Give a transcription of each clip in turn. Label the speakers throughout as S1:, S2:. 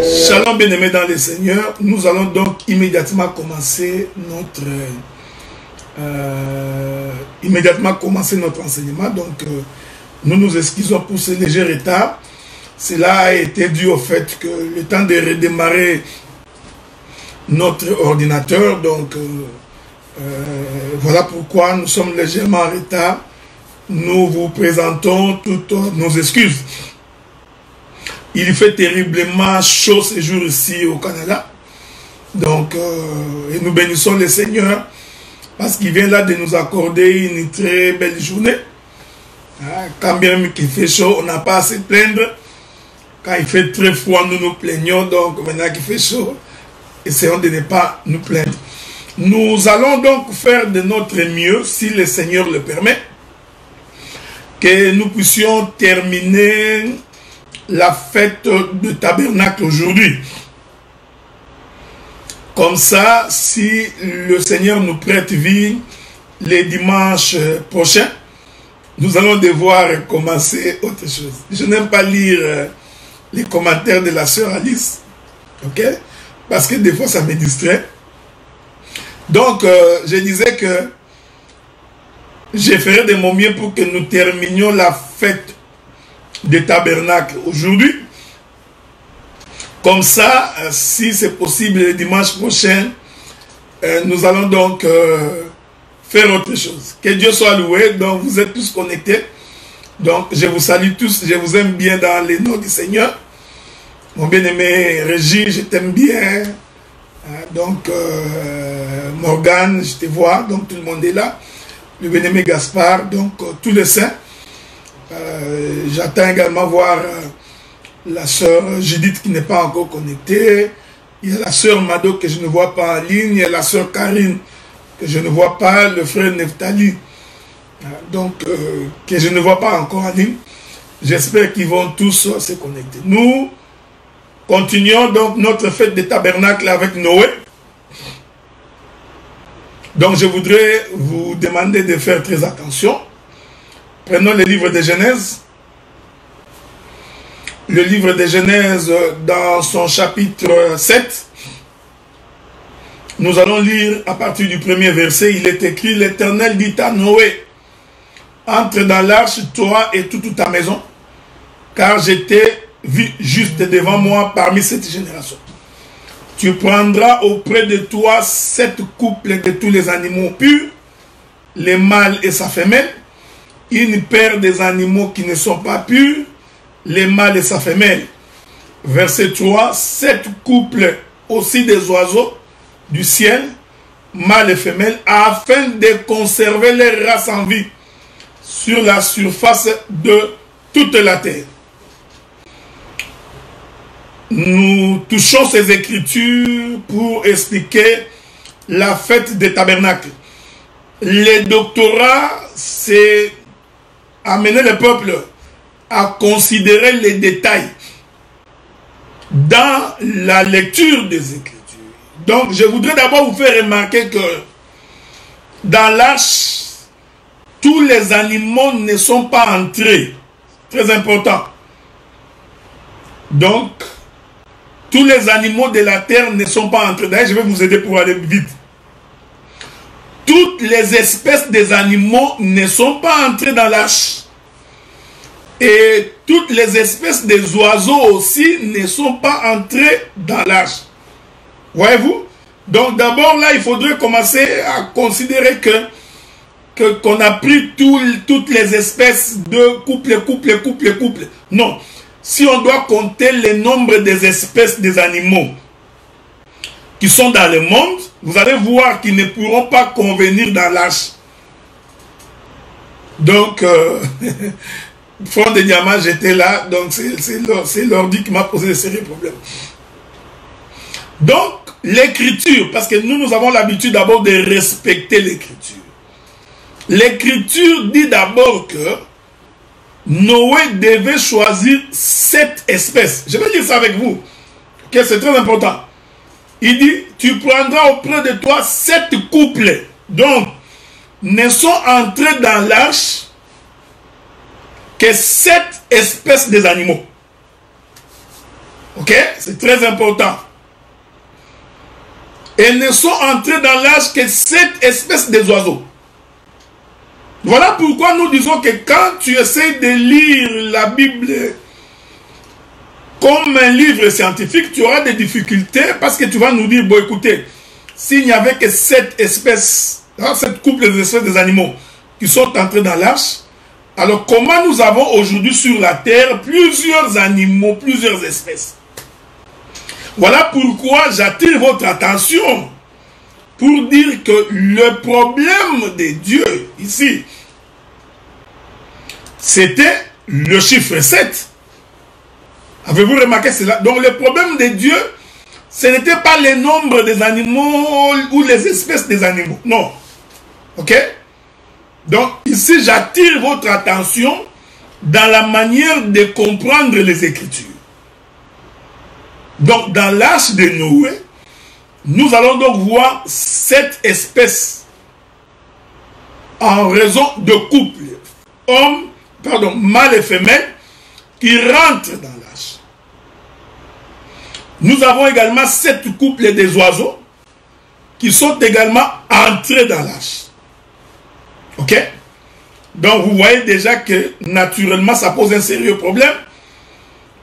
S1: Shalom bien-aimés dans le Seigneur, nous allons donc immédiatement commencer notre enseignement. Donc nous nous excusons pour ce léger retard. Cela a été dû au fait que le temps de redémarrer notre ordinateur, donc voilà pourquoi nous sommes légèrement en retard. Nous vous présentons toutes nos excuses. Il fait terriblement chaud ces jours ici au Canada. Donc, et nous bénissons le Seigneur parce qu'il vient là de nous accorder une très belle journée. Quand bien même qu'il fait chaud, on n'a pas à se plaindre. Quand il fait très froid, nous nous plaignons. Donc, maintenant qu'il fait chaud, essayons de ne pas nous plaindre. Nous allons donc faire de notre mieux, si le Seigneur le permet, que nous puissions terminer la fête de tabernacle aujourd'hui. Comme ça, si le Seigneur nous prête vie les dimanches prochains, nous allons devoir commencer autre chose. Je n'aime pas lire les commentaires de la sœur Alice, ok? Parce que des fois ça me distrait. Donc, je disais que je ferai de mon mieux pour que nous terminions la fête des tabernacles aujourd'hui. Comme ça, si c'est possible le dimanche prochain, nous allons donc faire autre chose. Que Dieu soit loué. Donc vous êtes tous connectés. Donc je vous salue tous, je vous aime bien dans les noms du Seigneur. Mon bien-aimé Régis, je t'aime bien. Donc Morgane, je te vois, donc tout le monde est là. Le bien-aimé Gaspard, donc tous les saints. J'attends également voir la sœur Judith qui n'est pas encore connectée. Il y a la sœur Mado que je ne vois pas en ligne. Il y a la sœur Karine que je ne vois pas. Le frère Neftali donc que je ne vois pas encore en ligne. J'espère qu'ils vont tous se connecter. Nous continuons donc notre fête des tabernacles avec Noé. Donc je voudrais vous demander de faire très attention. Prenons le livre de Genèse. Le livre de Genèse dans son chapitre 7. Nous allons lire à partir du premier verset. Il est écrit: l'Éternel dit à Noé, entre dans l'arche, toi et toute ta maison, car je t'ai vu juste devant moi parmi cette génération. Tu prendras auprès de toi 7 couples de tous les animaux purs, les mâles et sa femelle, une paire des animaux qui ne sont pas purs, les mâles et sa femelle. Verset 3, 7 couples aussi des oiseaux du ciel, mâles et femelles, afin de conserver les races en vie sur la surface de toute la terre. Nous touchons ces écritures pour expliquer la fête des tabernacles. Le doctorat, c'est amener le peuple à considérer les détails dans la lecture des Écritures. Donc, je voudrais d'abord vous faire remarquer que dans l'arche, tous les animaux ne sont pas entrés. Très important. Donc, tous les animaux de la terre ne sont pas entrés. D'ailleurs, je vais vous aider pour aller vite. Toutes les espèces des animaux ne sont pas entrées dans l'arche. Et toutes les espèces des oiseaux aussi ne sont pas entrées dans l'arche. Voyez-vous? Donc d'abord là, il faudrait commencer à considérer qu'on a pris toutes les espèces de couple. Non. Si on doit compter le nombre des espèces des animaux qui sont dans le monde, vous allez voir qu'ils ne pourront pas convenir dans l'arche. Donc, Front de Diamant, j'étais là, donc c'est l'ordi qui m'a posé de sérieux problèmes. Donc, l'écriture, parce que nous avons l'habitude d'abord de respecter l'écriture. L'écriture dit d'abord que Noé devait choisir 7 espèces. Je vais dire ça avec vous. Okay, c'est très important. Il dit, tu prendras auprès de toi 7 couples. Donc, ne sont entrés dans l'arche que 7 espèces des animaux. Ok? C'est très important. Et ne sont entrés dans l'arche que 7 espèces des oiseaux. Voilà pourquoi nous disons que quand tu essaies de lire la Bible comme un livre scientifique, tu auras des difficultés parce que tu vas nous dire, bon écoutez, s'il n'y avait que 7 espèces, 7 couples d'espèces des animaux qui sont entrés dans l'arche, alors comment nous avons aujourd'hui sur la terre plusieurs animaux, plusieurs espèces? Voilà pourquoi j'attire votre attention pour dire que le problème de Dieu ici, c'était le chiffre 7. Avez-vous remarqué cela? Donc le problème de Dieu, ce n'était pas le nombre des animaux ou les espèces des animaux. Non. Ok? Donc ici, j'attire votre attention dans la manière de comprendre les Écritures. Donc dans l'arche de Noé, nous allons donc voir 7 espèces en raison de couples, mâle et femelle, qui rentrent dans l'arche. Nous avons également 7 couples des oiseaux qui sont également entrés dans l'arche. Ok? Donc vous voyez déjà que naturellement ça pose un sérieux problème.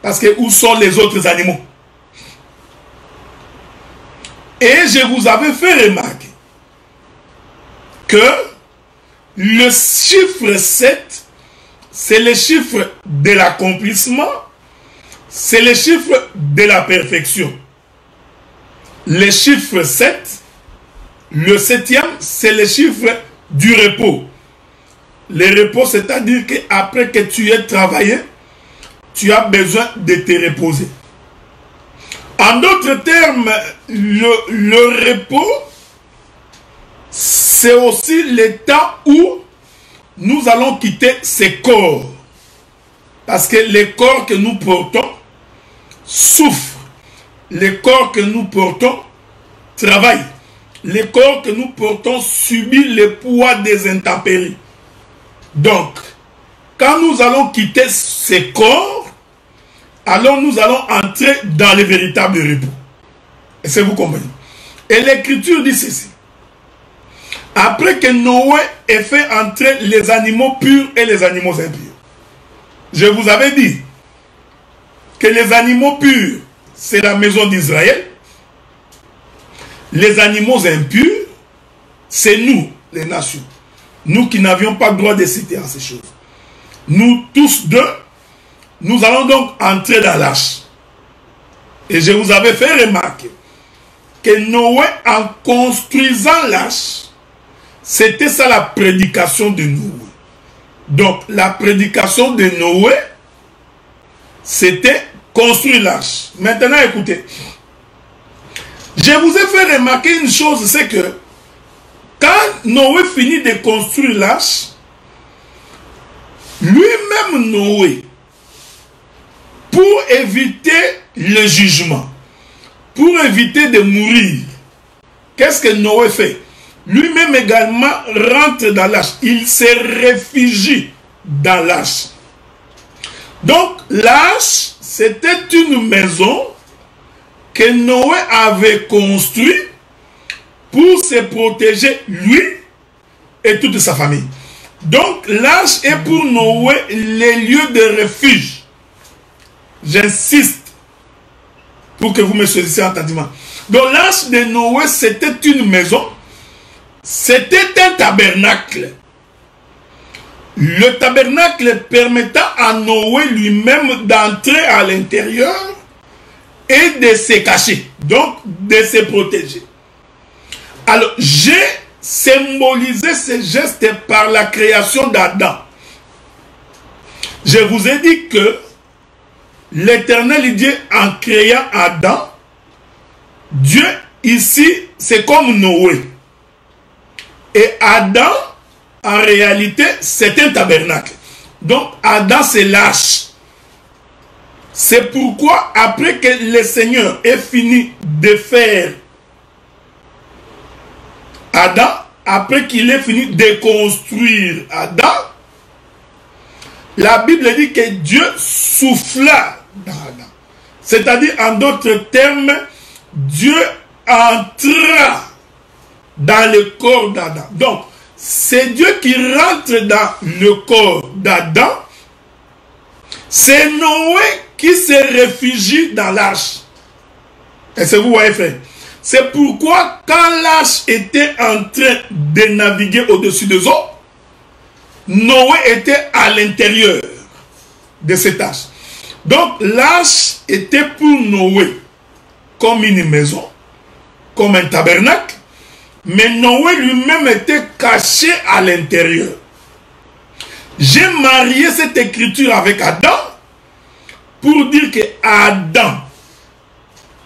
S1: Parce que où sont les autres animaux? Et je vous avais fait remarquer que le chiffre 7, c'est le chiffre de l'accomplissement, c'est le chiffre de la perfection. Le chiffre 7, le 7e, c'est le chiffre du repos. Le repos, c'est-à-dire qu'après que tu aies travaillé, tu as besoin de te reposer. En d'autres termes, le repos, c'est aussi le temps où nous allons quitter ces corps. Parce que les corps que nous portons souffrent. Les corps que nous portons travaillent. Les corps que nous portons subissent le poids des intempéries. Donc, quand nous allons quitter ces corps, alors nous allons entrer dans le véritable repos. Est-ce que vous comprenez? Et l'Écriture dit ceci. Après que Noé ait fait entrer les animaux purs et les animaux impurs. Je vous avais dit que les animaux purs, c'est la maison d'Israël. Les animaux impurs, c'est nous, les nations. Nous qui n'avions pas le droit de citer à ces choses. Nous tous deux, nous allons donc entrer dans l'arche. Et je vous avais fait remarquer que Noé, en construisant l'arche, c'était ça la prédication de Noé. Donc, la prédication de Noé, c'était construire l'arche. Maintenant, écoutez. Je vous ai fait remarquer une chose, c'est que quand Noé finit de construire l'arche, lui-même Noé, pour éviter le jugement, pour éviter de mourir, qu'est-ce que Noé fait? Lui-même également rentre dans l'arche. Il se réfugie dans l'arche. Donc l'arche, c'était une maison que Noé avait construite pour se protéger lui et toute sa famille. Donc l'arche est pour Noé le lieu de refuge. J'insiste pour que vous me choisissiez attentivement. Donc l'arche de Noé, c'était une maison. C'était un tabernacle. Le tabernacle permettant à Noé lui-même d'entrer à l'intérieur et de se cacher. Donc de se protéger. Alors j'ai symbolisé ce geste par la création d'Adam. Je vous ai dit que l'Éternel Dieu, en créant Adam, Dieu ici, c'est comme Noé. Et Adam, en réalité, c'est un tabernacle. Donc, Adam, c'est lâche. C'est pourquoi, après que le Seigneur ait fini de faire Adam, après qu'il ait fini de construire Adam, la Bible dit que Dieu souffla dans Adam. C'est-à-dire, en d'autres termes, Dieu entra dans le corps d'Adam. Donc, c'est Dieu qui rentre dans le corps d'Adam. C'est Noé qui se réfugie dans l'arche. Est-ce que vous voyez, frère? C'est pourquoi, quand l'arche était en train de naviguer au-dessus des eaux, Noé était à l'intérieur de cette arche. Donc, l'arche était pour Noé comme une maison, comme un tabernacle, mais Noé lui-même était caché à l'intérieur. J'ai marié cette écriture avec Adam pour dire que Adam,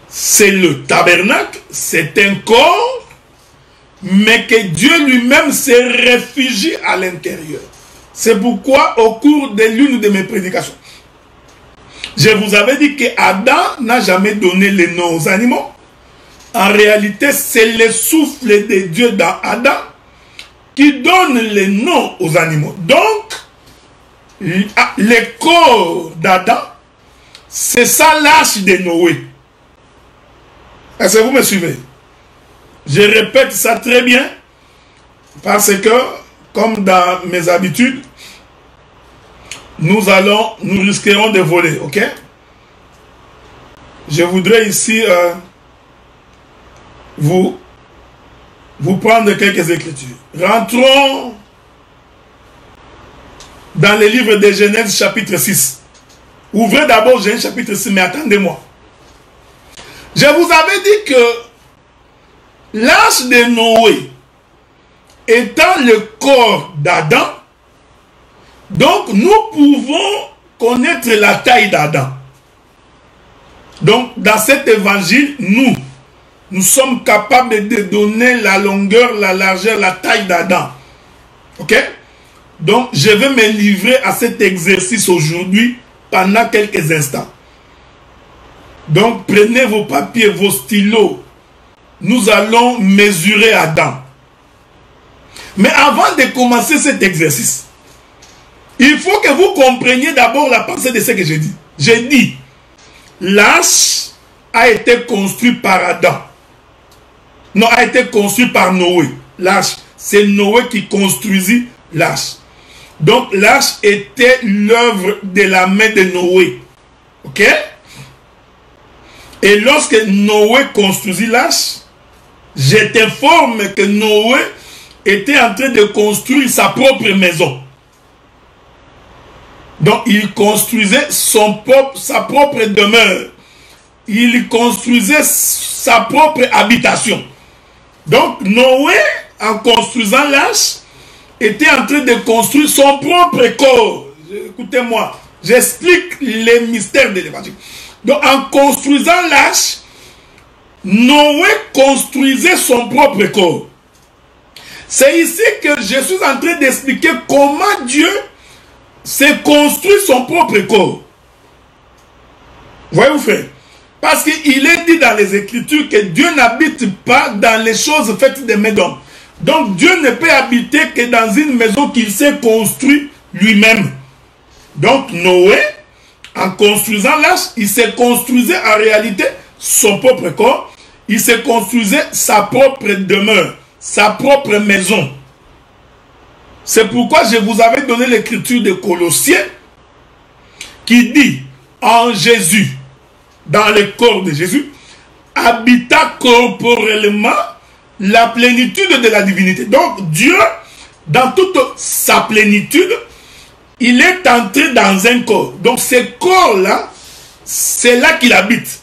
S1: c'est le tabernacle, c'est un corps, mais que Dieu lui-même s'est réfugié à l'intérieur. C'est pourquoi, au cours de l'une de mes prédications, je vous avais dit que Adam n'a jamais donné les noms aux animaux. En réalité, c'est le souffle de Dieu dans Adam qui donne les noms aux animaux. Donc, le corps d'Adam, c'est ça l'arche de Noé. Est-ce que vous me suivez? Je répète ça très bien parce que, comme dans mes habitudes, nous risquerons de voler, ok? Je voudrais ici vous prendre quelques écritures. Rentrons dans le livre de Genèse chapitre 6. Ouvrez d'abord Genèse chapitre 6, mais attendez-moi. Je vous avais dit que l'arche de Noé étant le corps d'Adam, donc nous pouvons connaître la taille d'Adam. Donc dans cet évangile, nous sommes capables de donner la longueur, la largeur, la taille d'Adam. Ok? Donc je vais me livrer à cet exercice aujourd'hui pendant quelques instants. Donc prenez vos papiers, vos stylos. Nous allons mesurer Adam. Mais avant de commencer cet exercice, il faut que vous compreniez d'abord la pensée de ce que j'ai dit. J'ai dit, l'arche a été construite par Adam. Non, a été construite par Noé. L'arche, c'est Noé qui construisit l'arche. Donc l'arche était l'œuvre de la main de Noé. Ok? Et lorsque Noé construisit l'arche, je t'informe que Noé était en train de construire sa propre maison. Donc il construisait sa propre demeure. Il construisait sa propre habitation. Donc Noé, en construisant l'arche, était en train de construire son propre corps. Écoutez-moi, j'explique les mystères de l'évangile. Donc en construisant l'arche, Noé construisait son propre corps. C'est ici que je suis en train d'expliquer comment Dieu s'est construit son propre corps. Voyez-vous, frère? Parce qu'il est dit dans les Écritures que Dieu n'habite pas dans les choses faites des mains d'hommes. Donc Dieu ne peut habiter que dans une maison qu'il s'est construite lui-même. Donc Noé, en construisant l'arche, il se construisait en réalité son propre corps. Il se construisait sa propre demeure, sa propre maison. C'est pourquoi je vous avais donné l'écriture de Colossiens qui dit en Jésus, dans le corps de Jésus, habita corporellement la plénitude de la divinité. Donc Dieu, dans toute sa plénitude, il est entré dans un corps. Donc ce corps-là, c'est là qu'il habite.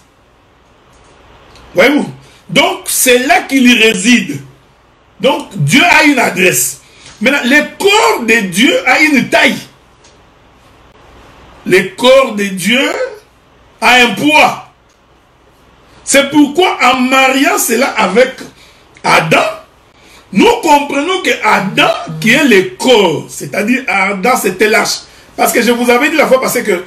S1: Voyez-vous? Donc c'est là qu'il réside. Donc Dieu a une adresse. Maintenant, le corps de Dieu a une taille. Le corps de Dieu a un poids. C'est pourquoi en mariant cela avec Adam, nous comprenons que Adam, qui est le corps, c'est-à-dire Adam c'était l'arche. Parce que je vous avais dit la fois passée que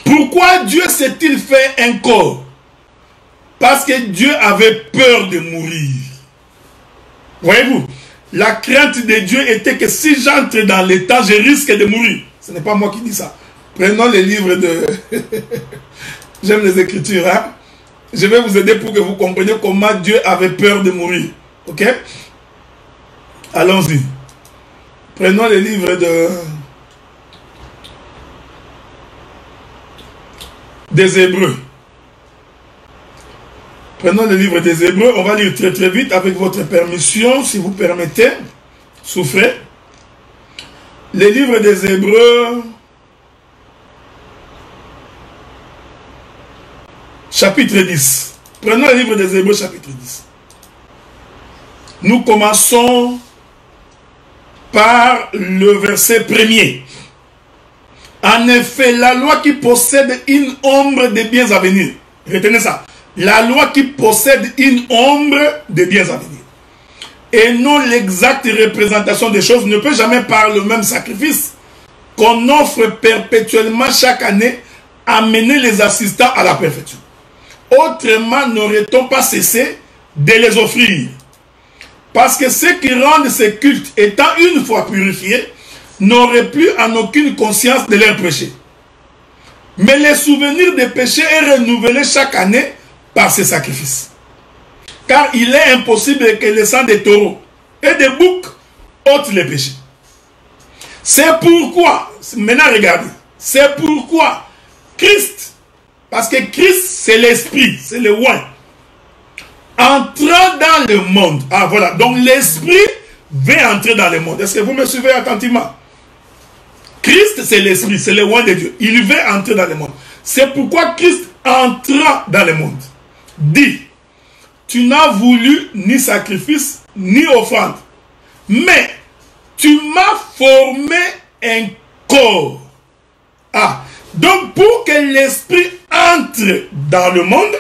S1: pourquoi Dieu s'est-il fait un corps? Parce que Dieu avait peur de mourir. Voyez-vous, la crainte de Dieu était que si j'entre dans l'état, je risque de mourir. Ce n'est pas moi qui dis ça. Prenons les livres de... J'aime les Écritures, hein? Je vais vous aider pour que vous compreniez comment Dieu avait peur de mourir. Ok? Allons-y. Prenons les livres des Hébreux. Prenons le livre des Hébreux. On va lire très très vite avec votre permission, si vous permettez. Souffrez. Les livres des Hébreux... Chapitre 10. Prenons le livre des Hébreux, chapitre 10. Nous commençons par le verset 1er. En effet, la loi qui possède une ombre des biens à venir. Retenez ça. La loi qui possède une ombre des biens à venir. Et non l'exacte représentation des choses ne peut jamais par le même sacrifice qu'on offre perpétuellement chaque année amener les assistants à la perfection. Autrement, n'aurait-on pas cessé de les offrir? Parce que ceux qui rendent ces cultes, étant une fois purifiés, n'auraient plus en aucune conscience de leurs péchés. Mais le souvenir des péchés est renouvelé chaque année par ces sacrifices. Car il est impossible que le sang des taureaux et des boucs ôte les péchés. C'est pourquoi, maintenant regardez, c'est pourquoi Christ, parce que Christ c'est l'esprit, c'est le oint, entrant dans le monde. Ah voilà, donc l'esprit veut entrer dans le monde. Est-ce que vous me suivez attentivement? Christ c'est l'esprit, c'est le oint de Dieu. Il veut entrer dans le monde. C'est pourquoi Christ entra dans le monde. Dit, tu n'as voulu ni sacrifice, ni offrande, mais tu m'as formé un corps. Ah, donc pour que l'esprit entre dans le monde,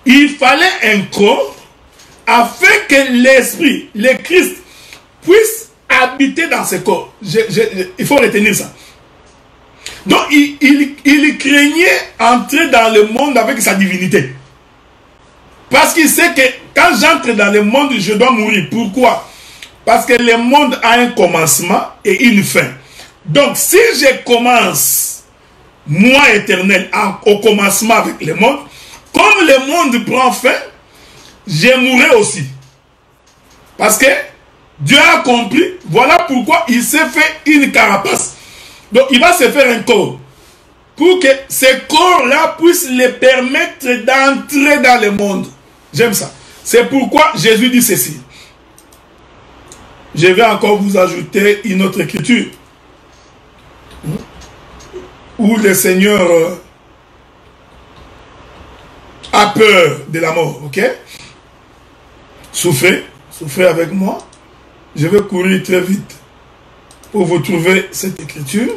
S1: il fallait un corps afin que l'esprit, le Christ, puisse habiter dans ce corps. Il faut retenir ça. Donc il craignait entrer dans le monde avec sa divinité. Parce qu'il sait que quand j'entre dans le monde, je dois mourir. Pourquoi? Parce que le monde a un commencement et une fin. Donc si je commence, moi éternel, au commencement avec le monde, comme le monde prend fin, je mourrai aussi. Parce que Dieu a compris, voilà pourquoi il s'est fait une carapace. Donc il va se faire un corps. Pour que ce corps-là puisse le permettre d'entrer dans le monde. J'aime ça. C'est pourquoi Jésus dit ceci. Je vais encore vous ajouter une autre écriture. Où le Seigneur a peur de la mort. Ok? Souffrez. Souffrez avec moi. Je vais courir très vite pour vous trouver cette écriture.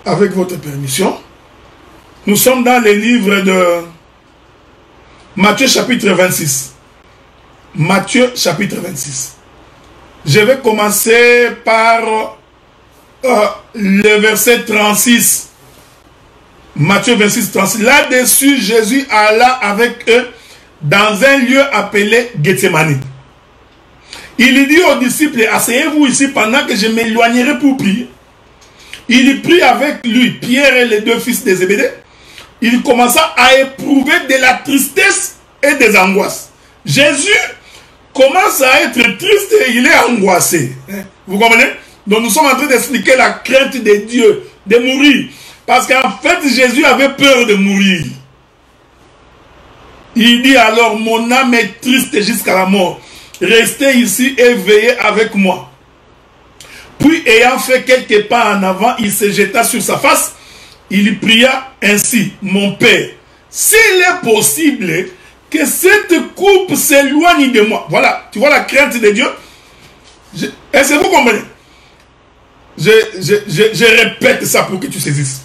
S1: Avec votre permission. Nous sommes dans les livres de Matthieu chapitre 26. Matthieu chapitre 26. Je vais commencer par le verset 36. Matthieu 26, 36. Là-dessus, Jésus alla avec eux dans un lieu appelé Gethsémani. Il dit aux disciples, asseyez-vous ici pendant que je m'éloignerai pour prier. Il prit avec lui Pierre et les deux fils de Zébédée. Il commença à éprouver de la tristesse et des angoisses. Jésus commence à être triste et il est angoissé. Vous comprenez? Donc nous sommes en train d'expliquer la crainte de Dieu, de mourir. Parce qu'en fait, Jésus avait peur de mourir. Il dit alors, mon âme est triste jusqu'à la mort. Restez ici et veillez avec moi. Puis, ayant fait quelques pas en avant, il se jeta sur sa face. Il pria ainsi, mon Père, s'il est possible que cette coupe s'éloigne de moi. Voilà, tu vois la crainte de Dieu. Est-ce que vous comprenez? Je répète ça pour que tu saisisses.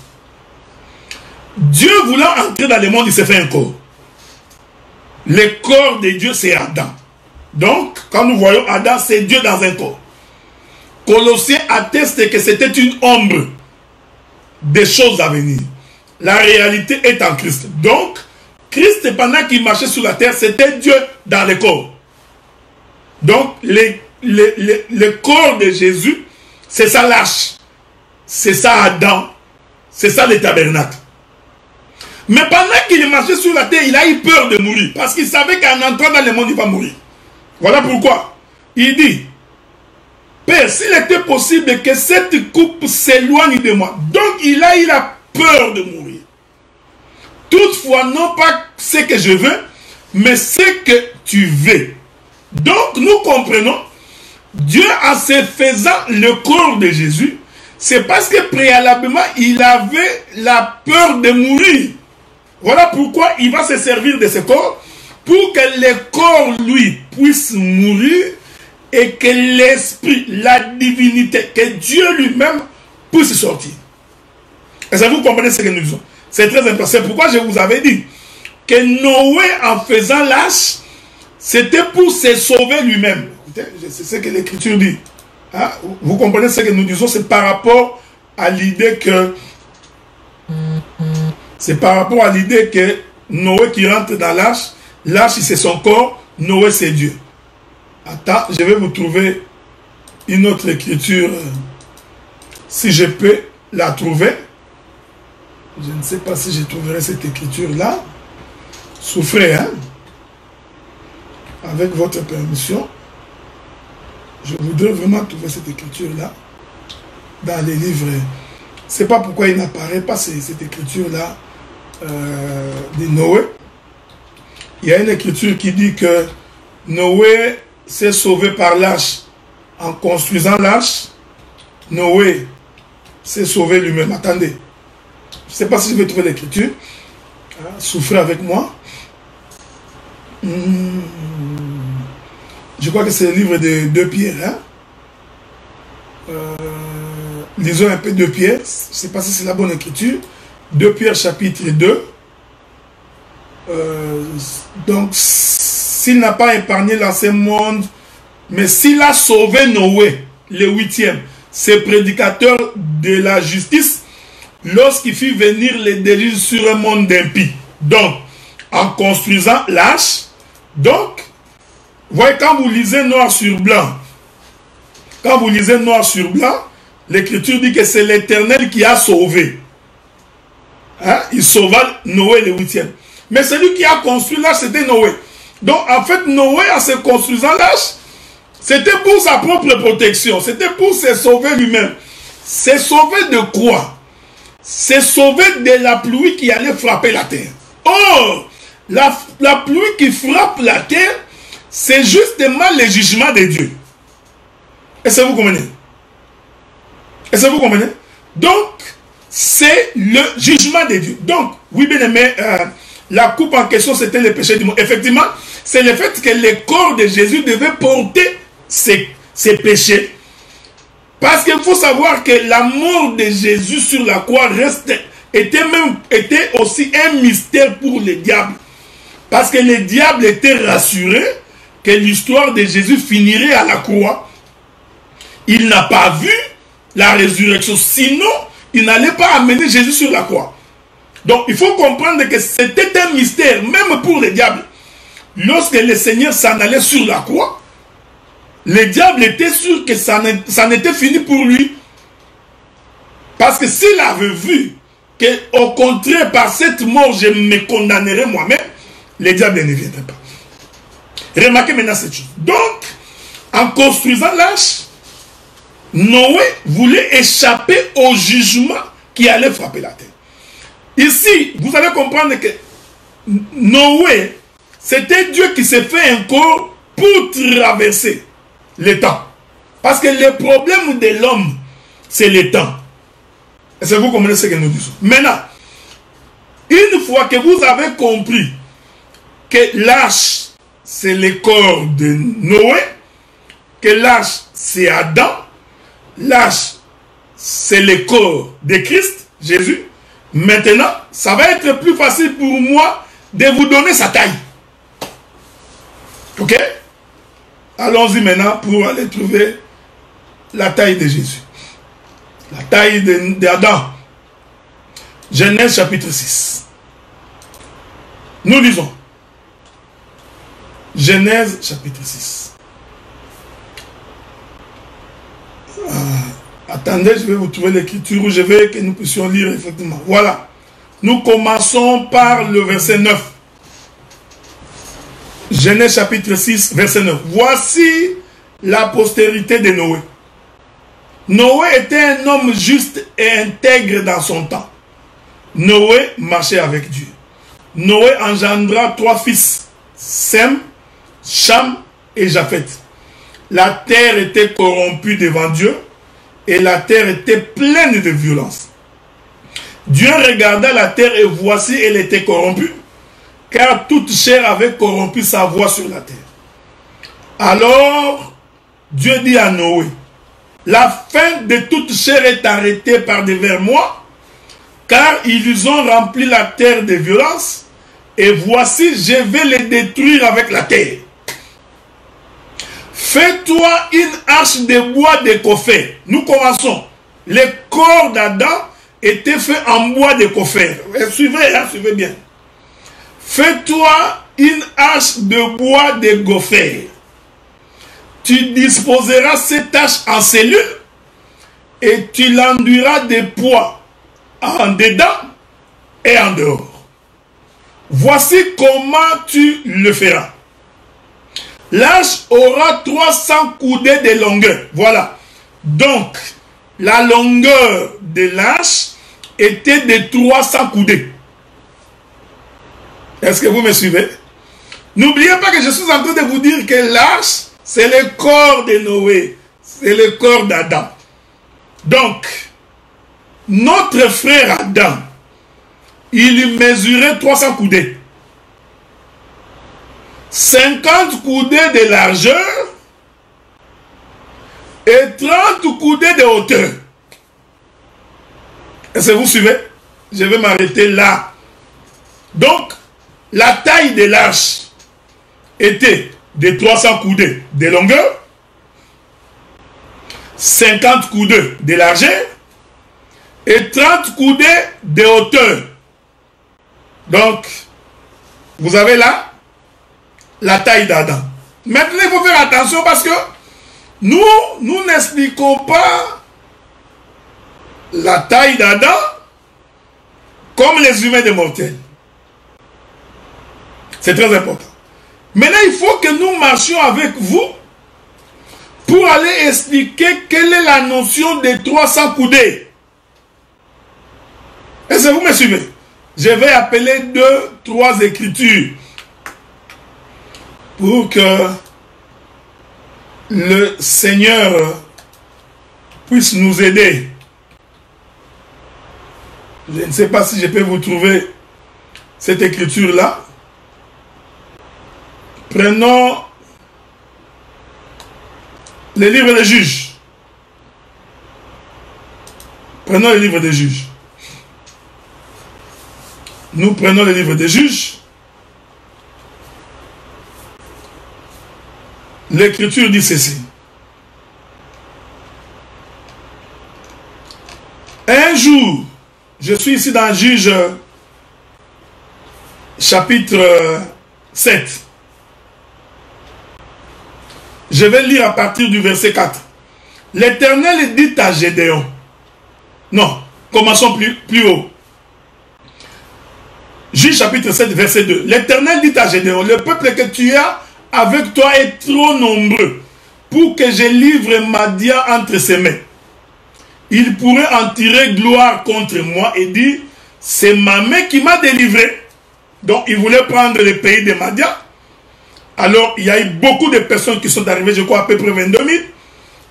S1: Dieu voulant entrer dans le monde, il s'est fait un corps. Le corps de Dieu, c'est Adam. Donc, quand nous voyons Adam, c'est Dieu dans un corps. Colossiens atteste que c'était une ombre des choses à venir. La réalité est en Christ. Donc, Christ, pendant qu'il marchait sur la terre, c'était Dieu dans le corps. Donc, le corps de Jésus, c'est ça l'arche, c'est ça Adam, c'est ça le tabernacle. Mais pendant qu'il marchait sur la terre, il a eu peur de mourir. Parce qu'il savait qu'en entrant dans le monde, il va mourir. Voilà pourquoi. Il dit, Père, s'il était possible que cette coupe s'éloigne de moi. Donc il a eu la peur de mourir. Toutefois, non pas ce que je veux, mais ce que tu veux. Donc nous comprenons, Dieu en se faisant le corps de Jésus, c'est parce que préalablement, il avait la peur de mourir. Voilà pourquoi il va se servir de ce corps pour que le corps, lui, puisse mourir et que l'esprit, la divinité, que Dieu lui-même puisse sortir. Et ça, vous comprenez ce que nous disons. C'est très important. C'est pourquoi je vous avais dit que Noé, en faisant l'arche, c'était pour se sauver lui-même. C'est ce que l'Écriture dit. Hein? Vous comprenez ce que nous disons, c'est par rapport à l'idée que Noé qui rentre dans l'arche, l'arche c'est son corps, Noé c'est Dieu. Attends, je vais vous trouver une autre écriture, si je peux la trouver. Je ne sais pas si je trouverai cette écriture-là. Souffrez, hein? Avec votre permission. Je voudrais vraiment trouver cette écriture-là dans les livres. C'est pas pourquoi il n'apparaît pas cette écriture-là de Noé. Il y a une écriture qui dit que Noé s'est sauvé par l'arche. En construisant l'arche, Noé s'est sauvé lui-même. Attendez. Je ne sais pas si je vais trouver l'écriture. Souffrez avec moi. Je crois que c'est le livre de 2 Pierre. Hein? Lisons un peu 2 Pierre. Je ne sais pas si c'est la bonne écriture. 2 Pierre chapitre 2. Donc, s'il n'a pas épargné l'ancien monde, mais s'il a sauvé Noé, le 8e, c'est prédicateur de la justice, lorsqu'il fit venir les déluges sur un monde d'impie. Donc, en construisant l'arche, donc, voyez, quand vous lisez noir sur blanc, l'Écriture dit que c'est l'Éternel qui a sauvé. Hein? Il sauva Noé le 8e. Mais celui qui a construit l'arche, c'était Noé. Donc, en fait, Noé, en se construisant l'arche, c'était pour sa propre protection. C'était pour se sauver lui-même. Se sauver de quoi? Se sauver de la pluie qui allait frapper la terre. Or, la pluie qui frappe la terre, c'est justement le jugement de Dieu. Est-ce que vous comprenez? Est-ce que vous comprenez? Donc, c'est le jugement de Dieu. Donc, oui, bien aimé, la coupe en question, c'était le péché du monde. Effectivement, c'est le fait que le corps de Jésus devait porter ses péchés. Parce qu'il faut savoir que la mort de Jésus sur la croix était aussi un mystère pour le diable. Parce que le diable était rassuré que l'histoire de Jésus finirait à la croix. Il n'a pas vu la résurrection. Sinon, il n'allait pas amener Jésus sur la croix. Donc, il faut comprendre que c'était un mystère, même pour le diable. Lorsque le Seigneur s'en allait sur la croix, le diable était sûr que ça n'était fini pour lui. Parce que s'il avait vu que, au contraire, par cette mort, je me condamnerais moi-même, le diable ne viendrait pas. Remarquez maintenant cette chose. Donc, en construisant l'arche, Noé voulait échapper au jugement qui allait frapper la terre. Ici, vous allez comprendre que Noé, c'était Dieu qui s'est fait un corps pour traverser le temps. Parce que le problème de l'homme, c'est le temps. Est-ce que vous comprenez ce que nous disons? Maintenant, une fois que vous avez compris que l'arche, c'est le corps de Noé, que l'arche, c'est Adam, l'arche, c'est le corps de Christ, Jésus, maintenant, ça va être plus facile pour moi de vous donner sa taille. Ok? Allons-y maintenant pour aller trouver la taille de Jésus. La taille d'Adam. Genèse chapitre 6. Nous lisons. Genèse chapitre 6. Attendez, je vais vous trouver l'écriture où je vais que nous puissions lire effectivement. Voilà. Nous commençons par le verset 9. Genèse chapitre 6, verset 9. Voici la postérité de Noé. Noé était un homme juste et intègre dans son temps. Noé marchait avec Dieu. Noé engendra 3 fils, Sem, Cham et Japheth. La terre était corrompue devant Dieu et la terre était pleine de violence. Dieu regarda la terre et voici elle était corrompue, car toute chair avait corrompu sa voie sur la terre. Alors Dieu dit à Noé, la fin de toute chair est arrêtée par devers moi, car ils ont rempli la terre de violence, et voici je vais les détruire avec la terre. Fais-toi une arche de bois de coffret. Nous commençons. Les corps d'Adam étaient faits en bois de coffret. Suivez, hein, suivez bien. Fais-toi une arche de bois de gopher. Tu disposeras cette arche en cellules et tu l'enduiras de poids en dedans et en dehors. Voici comment tu le feras. L'arche aura 300 coudées de longueur. Voilà. Donc, la longueur de l'arche était de 300 coudées. Est-ce que vous me suivez? N'oubliez pas que je suis en train de vous dire que l'arche, c'est le corps de Noé. C'est le corps d'Adam. Donc, notre frère Adam, il mesurait 300 coudées. 50 coudées de largeur et 30 coudées de hauteur. Est-ce que vous suivez? Je vais m'arrêter là. Donc, la taille de l'arche était de 300 coudées de longueur, 50 coudées de largeur et 30 coudées de hauteur. Donc, vous avez là la taille d'Adam. Maintenant, il faut faire attention parce que nous n'expliquons pas la taille d'Adam comme les humains de mortels. C'est très important. Maintenant, il faut que nous marchions avec vous pour aller expliquer quelle est la notion de 300 coudées. Est-ce que vous me suivez? Je vais appeler 2, 3 écritures pour que le Seigneur puisse nous aider. Je ne sais pas si je peux vous trouver cette écriture-là. Prenons le livre des Juges. Prenons le livre des Juges. Nous prenons le livre des Juges. L'Écriture dit ceci. Un jour, je suis ici dans Juge chapitre 7. Je vais lire à partir du verset 4. L'Éternel dit à Gédéon. Non, commençons plus haut. Juge chapitre 7, verset 2. L'Éternel dit à Gédéon, le peuple que tu as avec toi est trop nombreux pour que je livre Madian entre ses mains. Il pourrait en tirer gloire contre moi et dire, c'est ma main qui m'a délivré. Donc il voulait prendre le pays de Madian. Alors il y a eu beaucoup de personnes qui sont arrivées, je crois à peu près 22 000.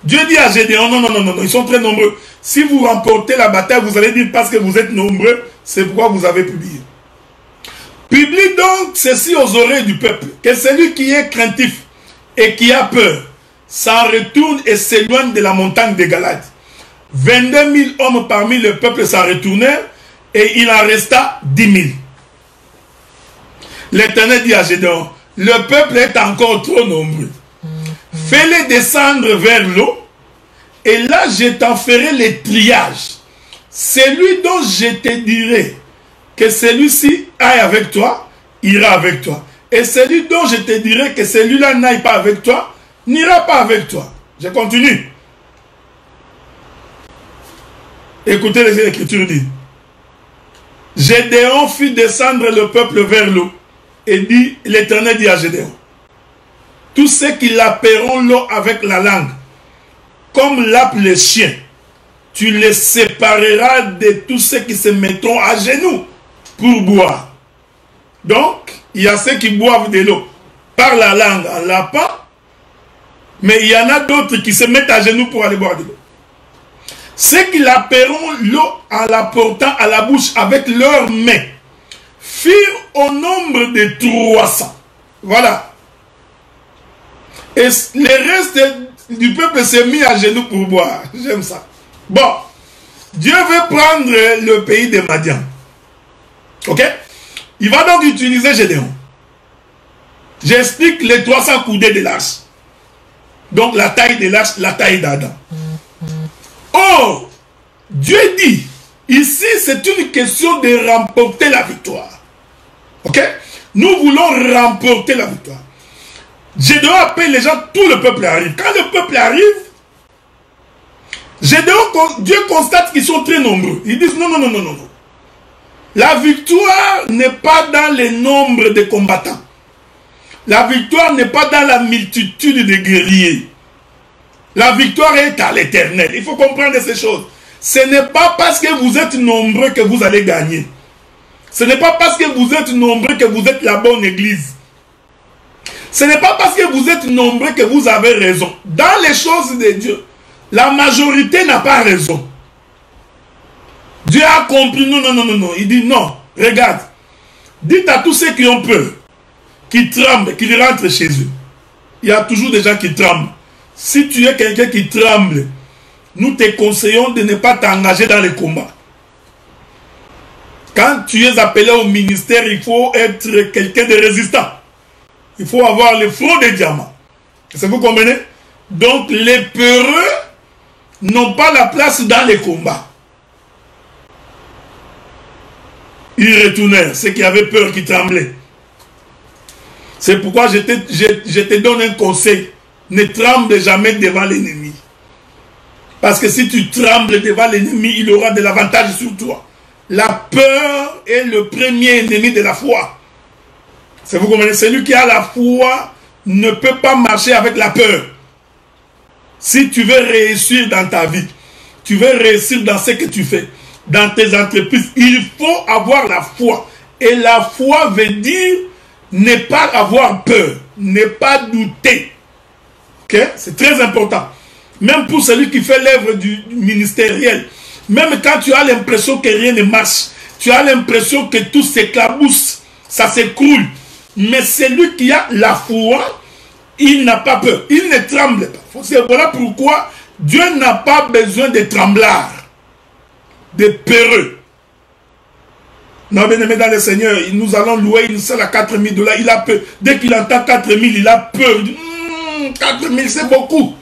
S1: Dieu dit à Gédéon, non, ils sont très nombreux. Si vous remportez la bataille, vous allez dire parce que vous êtes nombreux, c'est pourquoi vous avez publié. Publie donc ceci aux oreilles du peuple, que celui qui est craintif et qui a peur s'en retourne et s'éloigne de la montagne de Galade. 22 000 hommes parmi le peuple s'en retournèrent et il en resta 10 000. L'Éternel dit à Gédéon, le peuple est encore trop nombreux. Fais-les descendre vers l'eau Et là, je t'en ferai les triages. Celui dont je te dirai que celui-ci aille avec toi, ira avec toi. Et celui dont je te dirai que celui-là n'aille pas avec toi, n'ira pas avec toi. Je continue. Écoutez les Écritures disent. Gédéon fit descendre le peuple vers l'eau. Et dit, l'Éternel dit à Gédéon, tous ceux qui lapperont l'eau avec la langue, comme lappent les chiens, tu les sépareras de tous ceux qui se mettront à genoux pour boire. Donc, il y a ceux qui boivent de l'eau par la langue en lappant, mais il y en a d'autres qui se mettent à genoux pour aller boire de l'eau. Ceux qui lapperont l'eau en la portant à la bouche avec leurs mains firent au nombre de 300. Voilà. Et le reste du peuple s'est mis à genoux pour boire. J'aime ça. Bon. Dieu veut prendre le pays de Madian. Ok? Il va donc utiliser Gédéon. J'explique les 300 coudées de l'arche. Donc la taille de l'arche, la taille d'Adam. Oh, Dieu dit, ici c'est une question de remporter la victoire. Ok? Nous voulons remporter la victoire. Gédéon appelle les gens, tout le peuple arrive. Quand le peuple arrive, Gédéon, Dieu constate qu'ils sont très nombreux. Ils disent non, non, non, non, non, non. La victoire n'est pas dans le nombre de combattants. La victoire n'est pas dans la multitude de guerriers. La victoire est à l'Éternel. Il faut comprendre ces choses. Ce n'est pas parce que vous êtes nombreux que vous allez gagner. Ce n'est pas parce que vous êtes nombreux que vous êtes la bonne église. Ce n'est pas parce que vous êtes nombreux que vous avez raison. Dans les choses de Dieu, la majorité n'a pas raison. Dieu a compris, non, non, non, non, non. Il dit non, regarde. Dites à tous ceux qui ont peur, qui tremblent, qu'ils rentrent chez eux. Il y a toujours des gens qui tremblent. Si tu es quelqu'un qui tremble, nous te conseillons de ne pas t'engager dans les combats. Quand tu es appelé au ministère, il faut être quelqu'un de résistant. Il faut avoir le front des diamants. Est-ce que vous comprenez? Donc les peureux n'ont pas la place dans les combats. Ils retournèrent, ceux qui avaient peur, qui tremblaient. C'est pourquoi je te donne un conseil. Ne tremble jamais devant l'ennemi. Parce que si tu trembles devant l'ennemi, il aura de l'avantage sur toi. La peur est le premier ennemi de la foi. C'est vous comprenez? Celui qui a la foi ne peut pas marcher avec la peur. Si tu veux réussir dans ta vie, tu veux réussir dans ce que tu fais, dans tes entreprises, il faut avoir la foi. Et la foi veut dire ne pas avoir peur, ne pas douter. Okay? C'est très important. Même pour celui qui fait l'œuvre du ministériel. Même quand tu as l'impression que rien ne marche, tu as l'impression que tout s'éclabousse, ça s'écroule. Mais celui qui a la foi, il n'a pas peur, il ne tremble pas. Voilà pourquoi Dieu n'a pas besoin de tremblards, de peureux. Non, bien aimé dans le Seigneur, nous allons louer une salle à 4 000 $. Il a peur. Dès qu'il entend 4 000, il a peur. 4 000, c'est beaucoup.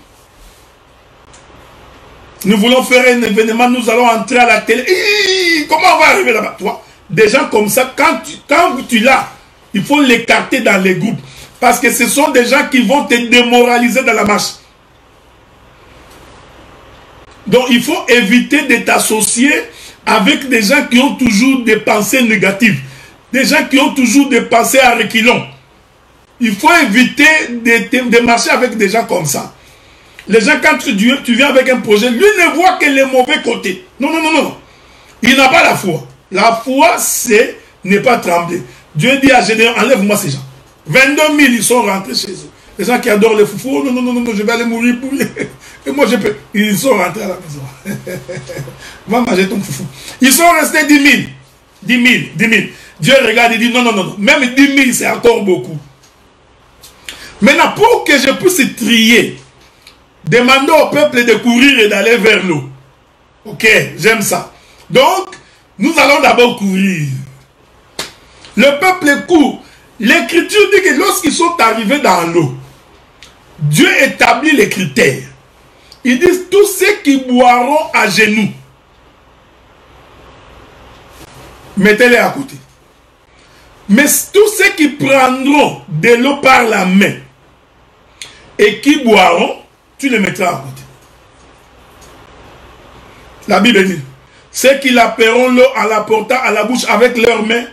S1: Nous voulons faire un événement, nous allons entrer à la télé. Comment on va arriver là-bas? Toi, des gens comme ça, quand tu l'as, il faut l'écarter dans les groupes. Parce que ce sont des gens qui vont te démoraliser dans la marche. Donc il faut éviter de t'associer avec des gens qui ont toujours des pensées négatives. Des gens qui ont toujours des pensées à reculons. Il faut éviter de marcher avec des gens comme ça. Les gens, quand tu viens avec un projet, lui ne voit que les mauvais côtés. Non, non, non, non. Il n'a pas la foi. La foi, c'est ne pas trembler. Dieu dit à Gédéon, enlève-moi ces gens. 22 000, ils sont rentrés chez eux. Les gens qui adorent les foufous, oh, non, non, non, non, je vais aller mourir pour lui. Et moi, je peux. Ils sont rentrés à la maison. Va manger ton foufou. Ils sont restés 10 000. 10 000, 10 000. Dieu regarde et dit, non, non, non, non. Même 10 000, c'est encore beaucoup. Maintenant, pour que je puisse trier, demandez au peuple de courir et d'aller vers l'eau. Ok, j'aime ça. Donc, nous allons d'abord courir. Le peuple court. L'écriture dit que lorsqu'ils sont arrivés dans l'eau, Dieu établit les critères. Ils disent tous ceux qui boiront à genoux. Mettez-les à côté. Mais tous ceux qui prendront de l'eau par la main et qui boiront, tu les mettras à côté. La Bible dit, ceux qui la paieront l'eau en la portant à la bouche avec leurs mains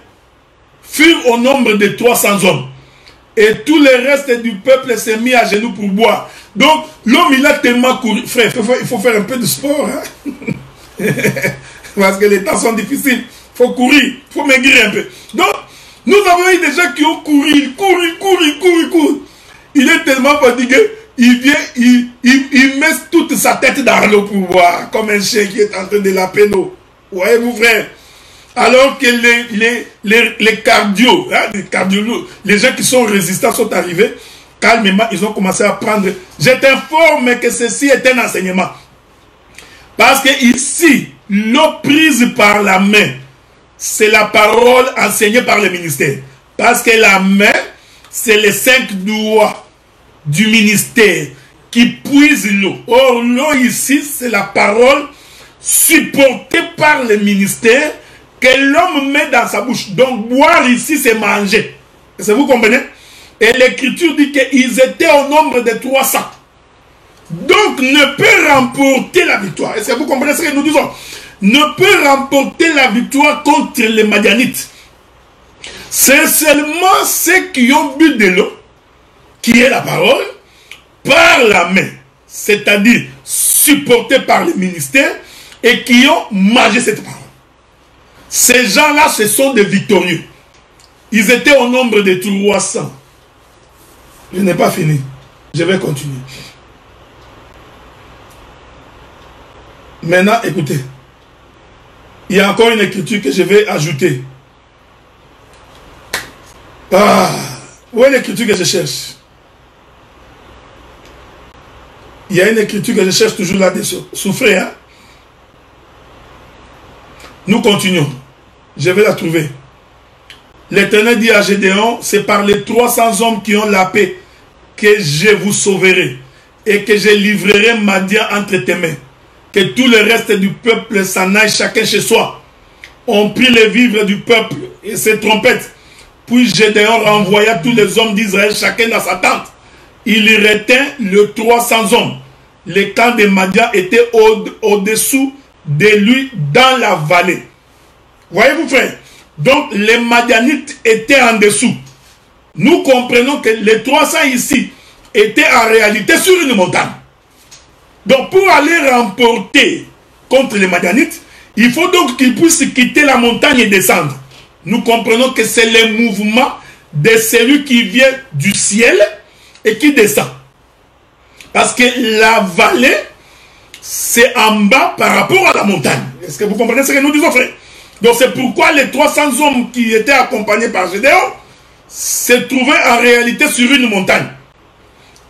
S1: furent au nombre de 300 hommes. Et tout le reste du peuple s'est mis à genoux pour boire. Donc, l'homme, il a tellement couru. Frère, il faut faire un peu de sport. Hein? Parce que les temps sont difficiles. Il faut courir. Il faut maigrir un peu. Donc, nous avons eu des gens qui ont couru. Ils courent. Il est tellement fatigué. Il vient, il met toute sa tête dans l'eau pour boire. Comme un chien qui est en train de laper l'eau. Voyez-vous, frère? Alors que les cardio, hein, les gens qui sont résistants sont arrivés, calmement, ils ont commencé à prendre. Je t'informe que ceci est un enseignement. Parce que ici, l'eau prise par la main, c'est la parole enseignée par le ministère. Parce que la main, c'est les 5 doigts du ministère qui puisent l'eau. Or, l'eau ici, c'est la parole supportée par le ministère que l'homme met dans sa bouche. Donc, boire ici, c'est manger. Est-ce que vous comprenez? Et l'écriture dit qu'ils étaient au nombre de 300. Donc, ne peut remporter la victoire. Est-ce que vous comprenez ce que nous disons? Ne peut remporter la victoire contre les Madianites. C'est seulement ceux qui ont bu de l'eau, qui est la parole, par la main. C'est-à-dire, supportés par le ministère, et qui ont mangé cette parole. Ces gens-là, ce sont des victorieux. Ils étaient au nombre de 300. Je n'ai pas fini. Je vais continuer. Maintenant, écoutez. Il y a encore une écriture que je vais ajouter. Ah, où est l'écriture que je cherche? Il y a une écriture que je cherche toujours là-dessous. Souffrez, hein? Nous continuons. Je vais la trouver. L'Éternel dit à Gédéon, c'est par les 300 hommes qui ont la paix que je vous sauverai et que je livrerai Madian entre tes mains. Que tout le reste du peuple s'en aille chacun chez soi. On prit les vivres du peuple et ses trompettes. Puis Gédéon renvoya tous les hommes d'Israël chacun dans sa tente. Il y retint le 300 hommes. Les camps de Madian étaient au-dessous de lui dans la vallée. Voyez-vous, frère? Donc, les Madianites étaient en dessous. Nous comprenons que les 300 ici étaient en réalité sur une montagne. Donc, pour aller remporter contre les Madianites, il faut donc qu'ils puissent quitter la montagne et descendre. Nous comprenons que c'est le mouvement de celui qui vient du ciel et qui descend. Parce que la vallée, c'est en bas par rapport à la montagne. Est-ce que vous comprenez ce que nous disons, frère? Donc c'est pourquoi les 300 hommes qui étaient accompagnés par Gédéon se trouvaient en réalité sur une montagne.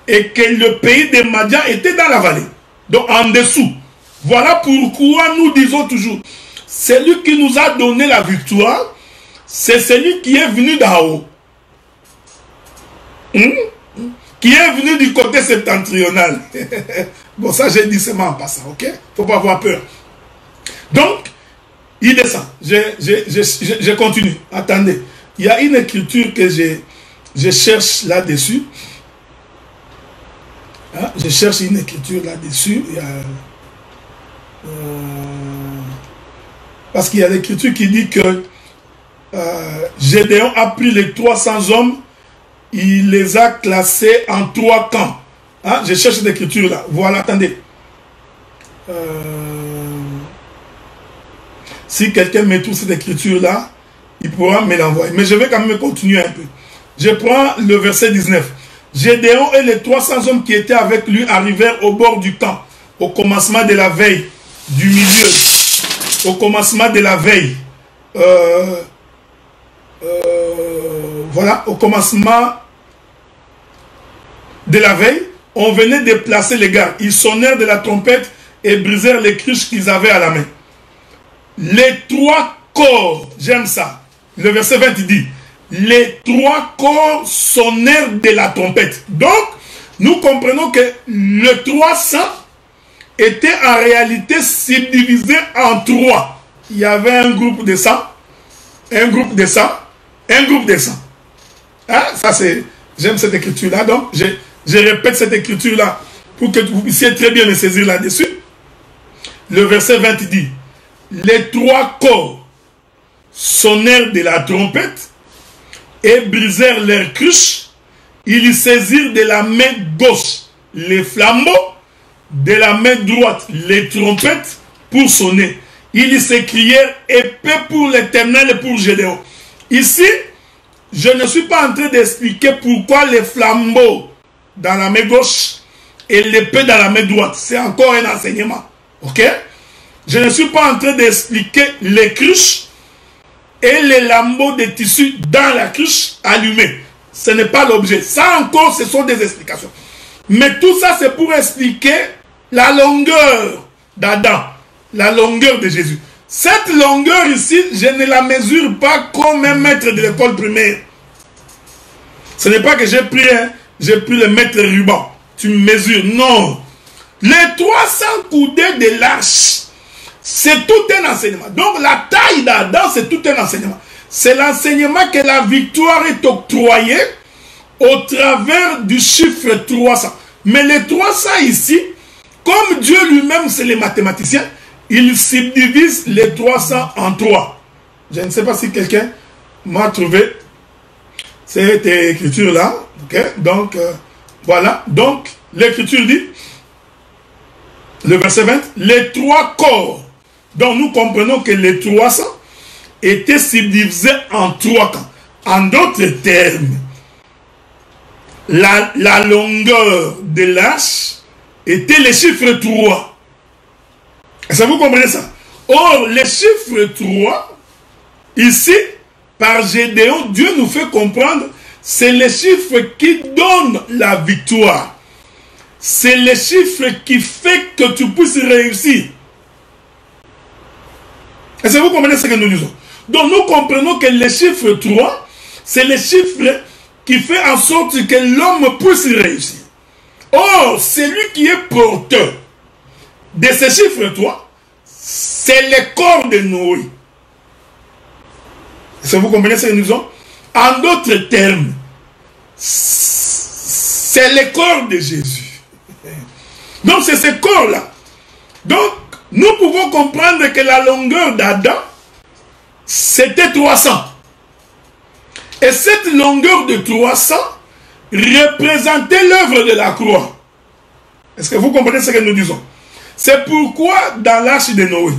S1: Et que le pays de Madian était dans la vallée. Donc en dessous. Voilà pourquoi nous disons toujours, celui qui nous a donné la victoire, c'est celui qui est venu d'en haut. Qui est venu du côté septentrional. Bon, ça j'ai dit seulement en passant, ok? Faut pas avoir peur. Donc, il descend. Je continue. Attendez. Il y a une écriture que je cherche là-dessus. Hein? Je cherche une écriture là-dessus. Parce qu'il y a l'écriture qui dit que Gédéon a pris les 300 hommes, il les a classés en 3 camps. Hein? Je cherche l'écriture là. Voilà, attendez. Si quelqu'un me trouve cette écriture-là, il pourra me l'envoyer. Mais je vais quand même continuer un peu. Je prends le verset 19. Gédéon et les 300 hommes qui étaient avec lui arrivèrent au bord du camp, au commencement de la veille, du milieu, au commencement de la veille. Voilà, au commencement de la veille, on venait de placer les gardes. Ils sonnèrent de la trompette et brisèrent les cruches qu'ils avaient à la main. Les 3 corps, j'aime ça. Le verset 20 dit, les 3 corps sonnèrent de la trompette. Donc, nous comprenons que le 300 était en réalité subdivisé en 3. Il y avait un groupe de 100, un groupe de 100, un groupe de 100. Hein? Ça c'est, j'aime cette écriture-là, donc je répète cette écriture-là pour que vous puissiez très bien me saisir là-dessus. Le verset 20 dit, les 3 corps sonnèrent de la trompette et brisèrent leurs cruches. Ils saisirent de la main gauche les flambeaux, de la main droite les trompettes pour sonner. Ils s'écrièrent épée pour l'Éternel et pour Gédéon. Ici, je ne suis pas en train d'expliquer pourquoi les flambeaux dans la main gauche et l'épée dans la main droite. C'est encore un enseignement. Ok? Je ne suis pas en train d'expliquer les cruches et les lambeaux de tissu dans la cruche allumée. Ce n'est pas l'objet. Ça encore, ce sont des explications. Mais tout ça, c'est pour expliquer la longueur d'Adam, la longueur de Jésus. Cette longueur ici, je ne la mesure pas comme un maître de l'école primaire. Ce n'est pas que j'ai pris le maître ruban. Tu mesures. Non. Les 300 coudées de l'arche, c'est tout un enseignement. Donc la taille d'Adam, c'est tout un enseignement. C'est l'enseignement que la victoire est octroyée au travers du chiffre 300. Mais les 300 ici, comme Dieu lui-même, c'est les mathématiciens, il subdivise les 300 en 3. Je ne sais pas si quelqu'un m'a trouvé cette écriture-là. Okay? Donc, voilà. Donc, l'écriture dit, le verset 20, les 3 corps. Donc, nous comprenons que les 300 étaient subdivisés en 3 camps. En d'autres termes, la longueur de l'arche était le chiffre 3. Est-ce que vous comprenez ça? Or, le chiffre 3, ici, par Gédéon, Dieu nous fait comprendre, c'est le chiffre qui donne la victoire. C'est le chiffre qui fait que tu puisses réussir. Est-ce que vous comprenez ce que nous disons? Donc, nous comprenons que le chiffre 3, c'est le chiffre qui fait en sorte que l'homme puisse réussir. Or, celui qui est porteur de ce chiffre 3, c'est le corps de Noé. Est-ce que vous comprenez ce que nous disons? En d'autres termes, c'est le corps de Jésus. Donc, c'est ce corps-là. Donc, nous pouvons comprendre que la longueur d'Adam, c'était 300. Et cette longueur de 300 représentait l'œuvre de la croix. Est-ce que vous comprenez ce que nous disons? C'est pourquoi dans l'arche de Noé,